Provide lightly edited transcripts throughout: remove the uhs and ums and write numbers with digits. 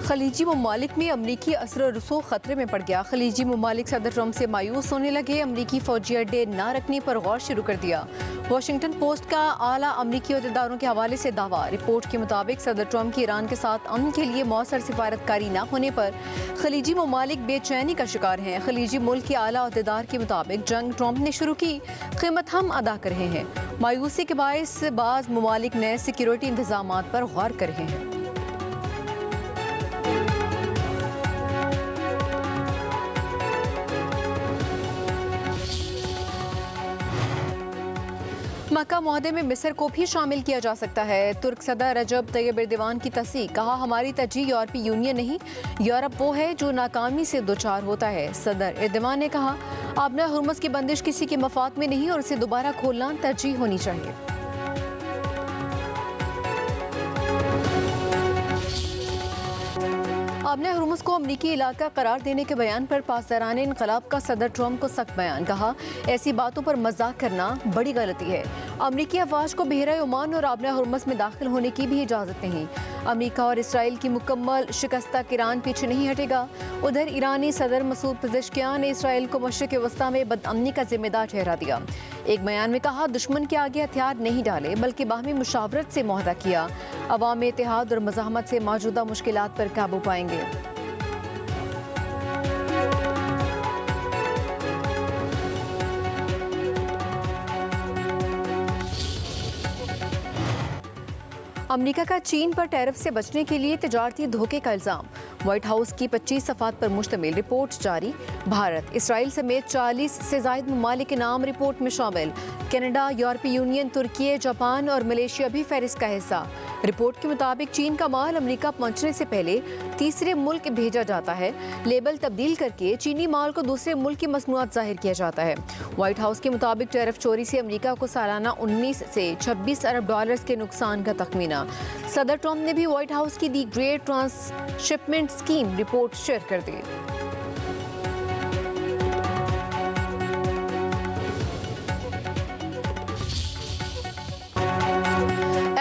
खलीजी ममालिक में अमरीकी असर रसूख खतरे में पड़ गया। खलीजी ममालिक सदर ट्रंप से मायूस होने लगे। अमरीकी फौजी अड्डे न रखने पर गौर शुरू कर दिया। वाशिंगटन पोस्ट का आला अमरीकी अहदेदारों के हवाले से दावा। रिपोर्ट के मुताबिक सदर ट्रंप की ईरान के साथ अमन के लिए मौसर सिफारतकारी न होने पर खलीजी ममालिक बेचैनी का शिकार हैं। खलीजी मुल्क के आला अहदेदार के मुताबिक जंग ट्रंप ने शुरू की, कीमत हम अदा कर रहे हैं। मायूसी के बायस बाज़ ममालिक नए सिक्योरिटी इंतजाम पर गौर कर रहे हैं। मक्का मुआहदे में मिस्र को भी शामिल किया जा सकता है। तुर्क सदर रजब तैयब एर्दोगान की तस्दीक। कहा, हमारी तरजीह यूरोपीय यूनियन नहीं, यूरोप वो है जो नाकामी से दोचार होता है। सदर एर्दोगान ने कहा, आबना हुर्मुज़ की बंदिश किसी के मफाद में नहीं और इसे दोबारा खोलना तरजीह होनी चाहिए। आबना हुर्मुज़ को अमरीकी इलाका करार देने के बयान पर पासदारान इनकलाब का सदर ट्रंप को सख्त बयान। कहा, ऐसी बातों पर मजाक करना बड़ी गलती है। अमरीकी अफवाज को बहरा ओमान और आबना हुर्मुज़ में दाखिल होने की भी इजाज़त नहीं। अमरीका और इसराइल की मुकम्मल शिकस्त ईरान पीछे नहीं हटेगा। उधर ईरानी सदर मसूद पेज़ेश्कियान ने इसराइल को मशरिक़ वस्ता में बदअमनी का जिम्मेदार ठहरा दिया। एक बयान में कहा, दुश्मन के आगे हथियार नहीं डाले बल्कि बाहमी मुशावरत से मुआहदा किया। अवाम में इत्तेहाद और मज़ाहमत से मौजूदा मुश्किलात पर काबू पाएंगे। अमेरिका का चीन पर टैरिफ से बचने के लिए तिजारती धोखे का इल्ज़ाम। व्हाइट हाउस की 25 सफ़ात पर मुश्तमिल रिपोर्ट जारी। भारत, इसराइल समेत 40 से ज़ायद ममालिक के नाम रिपोर्ट में शामिल। कनाडा, यूरोपीय यूनियन, तुर्की, जापान और मलेशिया भी फहरिस्त का हिस्सा। रिपोर्ट के मुताबिक चीन का माल अमेरिका पहुंचने से पहले तीसरे मुल्क भेजा जाता है। लेबल तब्दील करके चीनी माल को दूसरे मुल्क की मसनूआत जाहिर किया जाता है। व्हाइट हाउस के मुताबिक टैरिफ चोरी से अमेरिका को सालाना 19 से 26 अरब डॉलर्स के नुकसान का तखमीना। सदर ट्रंप ने भी व्हाइट हाउस की the great transshipment scheme report share कर दी।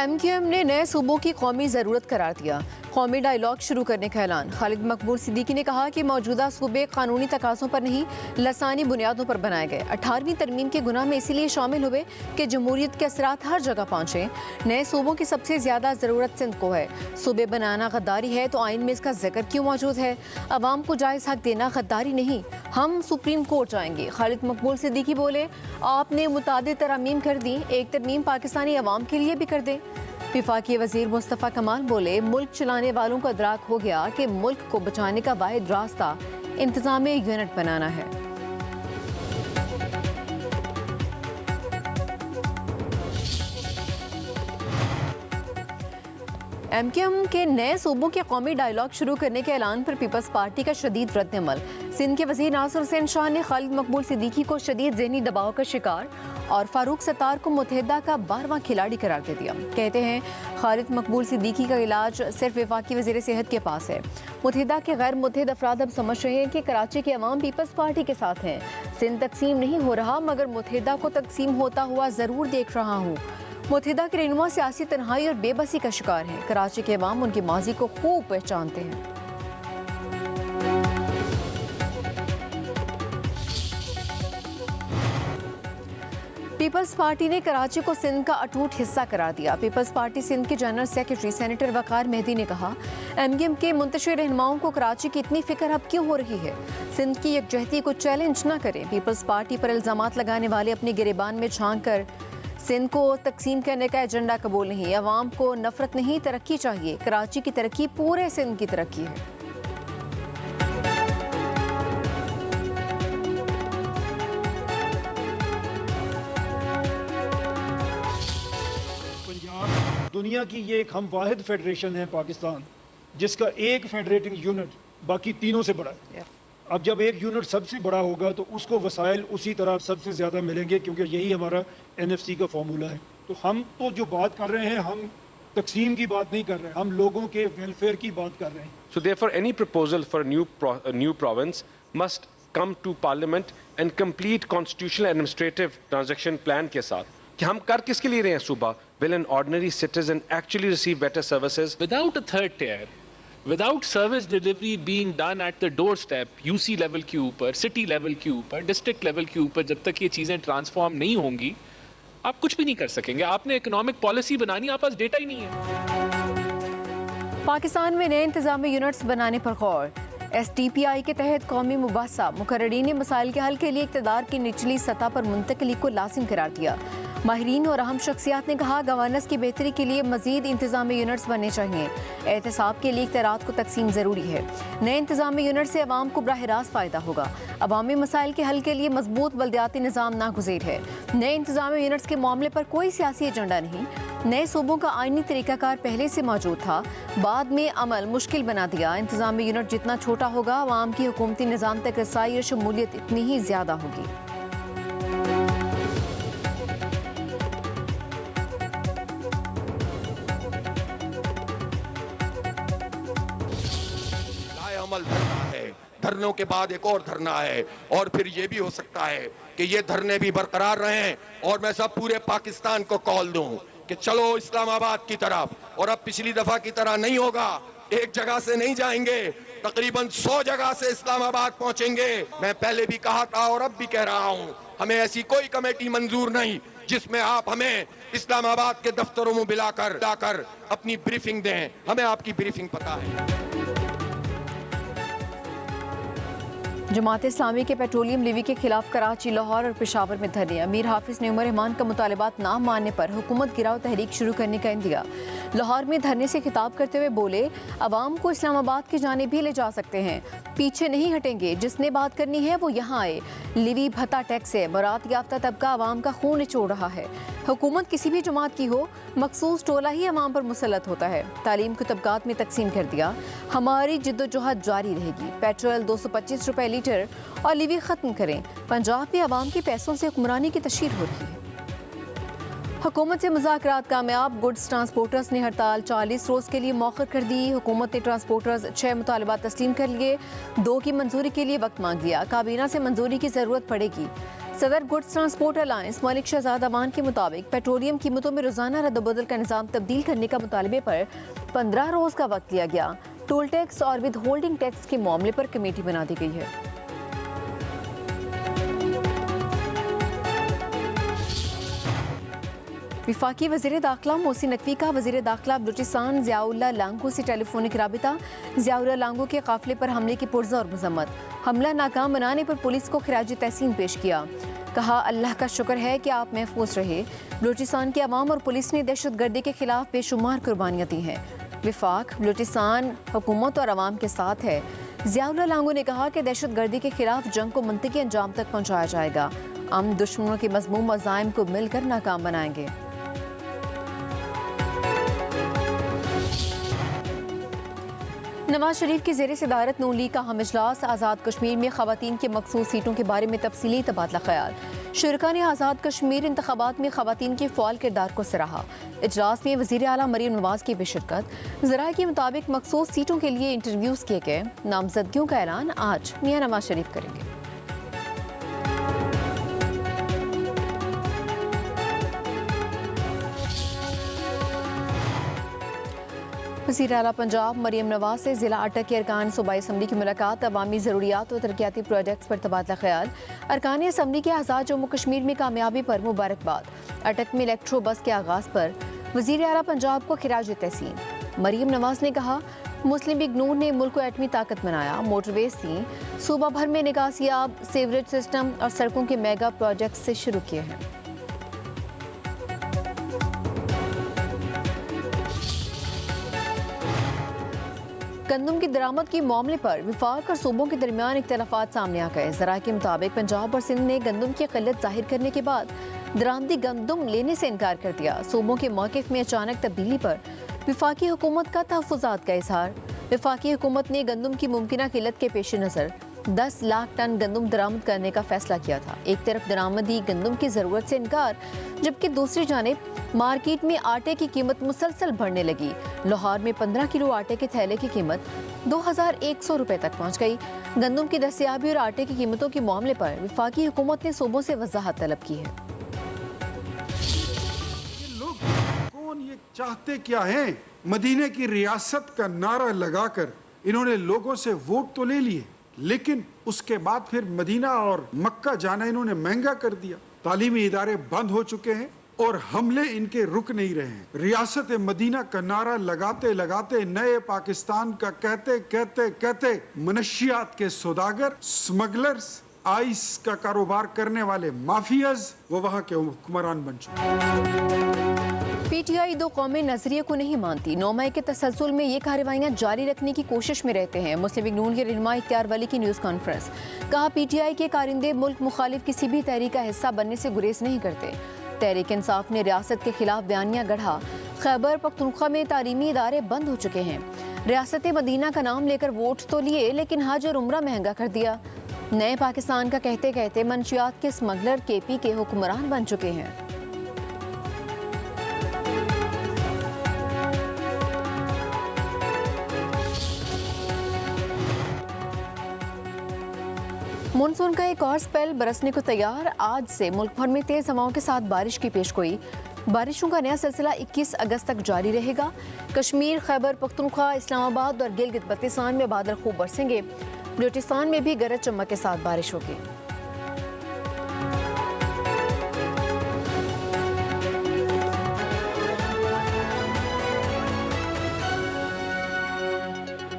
MQM ने नए सूबों की कौमी ज़रूरत करार दिया। कौमी डायलॉग शुरू करने का ऐलान। खालिद मकबूल सिद्दीकी ने कहा कि मौजूदा सूबे कानूनी तकाज़ों पर नहीं, लसानी बुनियादों पर बनाए गए। 18वीं तरमीम के गुनाह में इसीलिए शामिल हुए कि जमहूरियत के असरात हर जगह पहुँचे। नए सूबों की सबसे ज़्यादा ज़रूरत सिंध को है। सूबे बनाना गद्दारी है तो आइन में इसका जिक्र क्यों मौजूद है? अवाम को जायज़ हक देना गद्दारी नहीं। हम सुप्रीम कोर्ट जाएंगे। खालिद मकबूल सिद्दीकी बोले, आपने मुतादिद तरमीम कर दी, एक तरमीम पाकिस्तानी अवाम के लिए भी कर दें। विफाकी वज़ीर मुस्तफ़ा कमाल बोले, मुल्क चलाने वालों को इदराक हो गया कि मुल्क को बचाने का वाहिद रास्ता इंतज़ामी यूनिट बनाना है। MQM के नए सूबों के कौमी डायलॉग शुरू करने के ऐलान पर पीपल्स पार्टी का शदीद रद्द-ए-अमल। सिंध के वज़ीर नासिर हुसैन शाह ने खालिद मकबूल सिद्दीकी को शदीद ज़हनी दबाव का शिकार और फारूक सत्तार को मुत्तहिदा का 12वां खिलाड़ी करार दे दिया। कहते हैं, खालिद मकबूल सिद्दीकी का इलाज सिर्फ वफाकी वज़ीर सेहत के पास है। मुत्तहिदा के गैर मुत्तहिद अफराद अब समझ रहे हैं कि कराची के अवाम पीपल्स पार्टी के साथ हैं। सिंध तकसीम नहीं हो रहा मगर मुत्तहिदा को तकसीम होता हुआ ज़रूर देख रहा हूँ। मुत्तहिदा के रहनुमा सियासी तन्हाई और बेबसी का शिकार हैं। कराची के अवाम उनकी माजी को खूब पहचानते हैं। पीपल्स पार्टी ने कराची को सिंध का अटूट हिस्सा करार दिया। पीपल्स पार्टी सिंध के जनरल सेक्रेटरी सेनेटर वकार मेहदी ने कहा, MQM के मुंतशिर रहनुमाओं को कराची की इतनी फिक्र अब क्यों हो रही है? सिंध की यकजहती को चैलेंज न करें। पीपल्स पार्टी पर इल्ज़ामात लगाने वाले अपने गिरेबान में झांक कर सिंध को तकसीम करने का एजेंडा कबूल नहीं। अवाम को नफरत नहीं, तरक्की चाहिए। कराची की तरक्की पूरे सिंध की तरक्की है। दुनिया की ये एक हम वाहिद फेडरेशन है पाकिस्तान, जिसका एक फेडरेटिंग यूनिट बाकी तीनों से बड़ा है। अब जब एक यूनिट सबसे बड़ा होगा तो उसको वसाइल उसी तरह सबसे ज़्यादा मिलेंगे, क्योंकि यही हमारा NFC का फॉर्मूला है। तो हम तो जो बात कर रहे हैं, हम तकसीम की बात नहीं कर रहे हैं, हम लोगों के वेलफेयर की बात कर रहे हैं। So therefore any proposal for a new province must come to parliament and complete constitutional administrative transaction plan के साथ कि हम कर किसके लिए रहे हैं सूबा? Will an ordinary citizen actually receive better services? Without a third tier, without service delivery being done at the door step, UC level के ऊपर, सिटी लेवल के ऊपर, डिस्ट्रिक्ट लेवल के ऊपर, जब तक ये चीज़ें ट्रांसफॉर्म नहीं होंगी आप कुछ भी नहीं कर सकेंगे। आपने इकोनॉमिक पॉलिसी बनानी, आप पास डेटा ही नहीं है। पाकिस्तान में नए इंतजामी यूनिट्स बनाने पर गौर। STPI के तहत कौमी मुबासा मुकर्ररीन ने मसाइल के हल के लिए इक़्तिदार की निचली सतह पर मुंतकली को लाजिम करार दिया। माहिरीन और अहम शख्सियात ने कहा गवर्नेंस की बेहतरी के लिए मजीद इंतजामी यूनिट्स बनने चाहिए। एहतसाब के लिए इख्तियारात को तकसीम ज़रूरी है। नए इंतजामी यूनिट से अवाम को बराह रास्त फ़ायदा होगा। अवामी मसाइल के हल के लिए मजबूत बल्दियाती निज़ाम नागुज़ीर है। नए इंतजामी यूनिट्स के मामले पर कोई सियासी एजेंडा नहीं। नए सूबों का आइनी तरीकाकार पहले से मौजूद था, बाद में अमल मुश्किल बना दिया। इंतजामी यूनिट जितना छोटा होगा अवाम की हुकूमती निज़ाम तक रसाई और शमूलियत इतनी ही ज़्यादा होगी। अमल धरना है, धरनों के बाद एक और धरना है, और फिर ये भी हो सकता है कि ये धरने भी बरकरार रहें और मैं सब पूरे पाकिस्तान को कॉल दूं कि चलो इस्लामाबाद की तरफ। और अब पिछली दफा की तरह नहीं होगा, एक जगह से नहीं जाएंगे, तकरीबन 100 जगह से इस्लामाबाद पहुंचेंगे। मैं पहले भी कहा था और अब भी कह रहा हूं, हमें ऐसी कोई कमेटी मंजूर नहीं जिसमें आप हमें इस्लामाबाद के दफ्तरों में बुलाकर अपनी ब्रीफिंग दें। हमें आपकी ब्रीफिंग पता है। जमात इस्लामी के पेट्रोलियम लेवी के खिलाफ कराची, लाहौर और पेशावर में धरने। अमीर हाफिज ने उमर रहमान का मुतालबात ना मानने पर हुकूमत गिराव तहरीक शुरू करने का इंदिया। लाहौर में धरने से खिताब करते हुए बोले अवाम को इस्लामाबाद की जानिब भी ले जा सकते हैं, पीछे नहीं हटेंगे। जिसने बात करनी है वो यहाँ आए। लिवी भत्ता टैक्स है, बरात याफ्ता तबका अवाम का खून निचोड़ रहा है। हुकूमत किसी भी जमात की हो, मखसूस टोला ही अवाम पर मुसल्लत होता है। तालीम को तबकात में तकसीम कर दिया। हमारी जिद्दोजहद जारी रहेगी। पेट्रोल 225 रुपए लीटर और लिवी ख़त्म करें। पंजाब में अवाम के पैसों से हुक्मरानी की तशहीर हो रही है। हुकूमत से मुज़ाकरात कामयाब। गुड्स ट्रांसपोर्टर्स ने हड़ताल 40 रोज़ के लिए मौखर कर दी। हुकूमत ने ट्रांसपोर्टर्स 6 मुतालबात तस्लीम कर लिए, 2 की मंजूरी के लिए वक्त मांग लिया। काबीना से मंजूरी की ज़रूरत पड़ेगी। सदर goods transport alliance Malik Shahzad Aman के मुताबिक पेट्रोलियम कीमतों में रोज़ाना रद्द-बदल का निज़ाम तब्दील करने का मुतालबे पर 15 रोज़ का वक्त लिया गया। टोल टैक्स और विद होल्डिंग टैक्स के मामले पर कमेटी बना दी गई है। विफाकी वज़ीर दाखिला मोहसिन नकवी का वज़ीर दाखिला बलूचिस्तान ज़ियाउल्लाह लांगो से टेलीफोनिक राबिता। ज़ियाउल्लाह लांगो के काफ़िले पर हमले की पुरज़ा और मज़म्मत। हमला नाकाम बनाने पर पुलिस को खिराज तहसीन पेश किया। कहा अल्लाह का शुक्र है कि आप महफूज रहे। बलूचिस्तान के अवाम और पुलिस ने दहशत गर्दी के खिलाफ बेशुमार कुर्बानियाँ दी हैं। विफाक बलूचिस्तान हुकूमत और अवाम के साथ है। ज़ियाउल्लाह लांगो ने कहा कि दहशत गर्दी के खिलाफ जंग को मुंतकी अंजाम तक पहुँचाया जाएगा। हम दुश्मनों के मज़मूम अज़ाइम को मिलकर नाकाम बनाएंगे। नवाज शरीफ की ज़ेर सदारत नून लीग का अहम इजलास। आज़ाद कश्मीर में ख़वातीन के मखसूस सीटों के बारे में तफसीली तबादला ख्याल। शुरका ने आज़ाद कश्मीर इंतखाबात में ख़वातीन के फ़ाल किरदार को सराहा। इजलास में वज़ीर आला मरीम नवाज़ की बेशिरकत। ज़राए के मुताबिक मखसूस सीटों के लिए इंटरव्यूज़ किए गए। नामजदगियों का ऐलान आज मियां नवाज शरीफ करेंगे। वज़ीर आला पंजाब मरीम नवाज से ज़िला अटक के अरकान सूबाई असम्बली की मुलाकात। अवामी ज़रूरियात और तरक्याती प्रोजेक्ट्स पर तबादला ख्याल। अरकान असम्बली के आज़ाद जम्मू कश्मीर में कामयाबी पर मुबारकबाद। अटक में इलेक्ट्रो बस के आगाज़ पर वज़ीर आला पंजाब को खिराज तहसीन। मरीम नवाज ने कहा मुस्लिम लीग नून ने मुल्क को एटमी ताकत बनाया। मोटरवेज थी, सूबा भर में निकासियाब सीवरेज सिस्टम और सड़कों के मेगा प्रोजेक्ट से शुरू किए हैं। गंदम की दरामद के मामले पर विफाक और सूबों के दरमियान इख्तलाफात सामने आ गए। ज़राए के मुताबिक पंजाब और सिंध ने गंदम की किल्लत जाहिर करने के बाद दरामदी गंदम लेने से इनकार कर दिया। सूबों के मौक़िफ़ में अचानक तब्दीली पर विफाकी हुकूमत का तहफ़्फ़ुज़ात का इज़हार। विफाकी हुकूमत ने गंदम की मुमकिना किल्लत के पेश नज़र 10 लाख टन गंदम दरामद करने का फैसला किया था। एक तरफ दरामदी गंदम की ज़रूरत से इनकार, जबकि दूसरी जानिब मार्केट में आटे की कीमत मुसलसल बढ़ने लगी। लाहौर में 15 किलो आटे के थैले की कीमत 2100 रुपए तक पहुँच गई। गंदम की दस्तयाबी और आटे की कीमतों के मामले पर विफाकी हुकूमत ने सूबों से वजाहत तलब की है। ये चाहते क्या हैं? मदीने की रियासत का नारा लगाकर इन्होंने लोगों से वोट तो ले लिए, लेकिन उसके बाद फिर मदीना और मक्का जाना इन्होंने महंगा कर दिया। तालीमी इदारे बंद हो चुके हैं और हमले इनके रुक नहीं रहे हैं। रियासत मदीना का नारा लगाते लगाते, नए पाकिस्तान का कहते कहते कहते मनशियात के सौदागर, स्मगलर्स, आइस का कारोबार करने वाले माफियाज वो वहां के हुक्मरान बन चुके। पीटीआई दो कौमें नजरिए को नहीं मानती। 9 मई के तसलसल में ये कार्रवाइयां जारी रखने की कोशिश में रहते हैं। मुस्लिम लीग नून के रहनुमा इख्तियार वली की न्यूज़ कॉन्फ्रेंस। कहा, पीटीआई के कारिंदे मुल्क मुखालिफ किसी भी तहरीक का हिस्सा बनने से गुरेज नहीं करते। तहरीक इंसाफ ने रियासत के खिलाफ बयानिया गढ़ा। खैबर पख्तूनख्वा में तालीमी इदारे बंद हो चुके हैं। रियासत मदीना का नाम लेकर वोट तो लिए, लेकिन हज और उम्रा महंगा कर दिया। नए पाकिस्तान का कहते कहते मंशियात के स्मगलर केपी के हुक्मरान बन चुके हैं। मानसून का एक और स्पेल बरसने को तैयार। आज से मुल्क भर में तेज हवाओं के साथ बारिश की पेशगोई। बारिशों का नया सिलसिला 21 अगस्त तक जारी रहेगा। कश्मीर, खैबर पख्तूनख्वा, इस्लामाबाद और गिलगित बल्तिस्तान में बादल खूब बरसेंगे। बलूचिस्तान में भी गरज चमक के साथ बारिश होगी।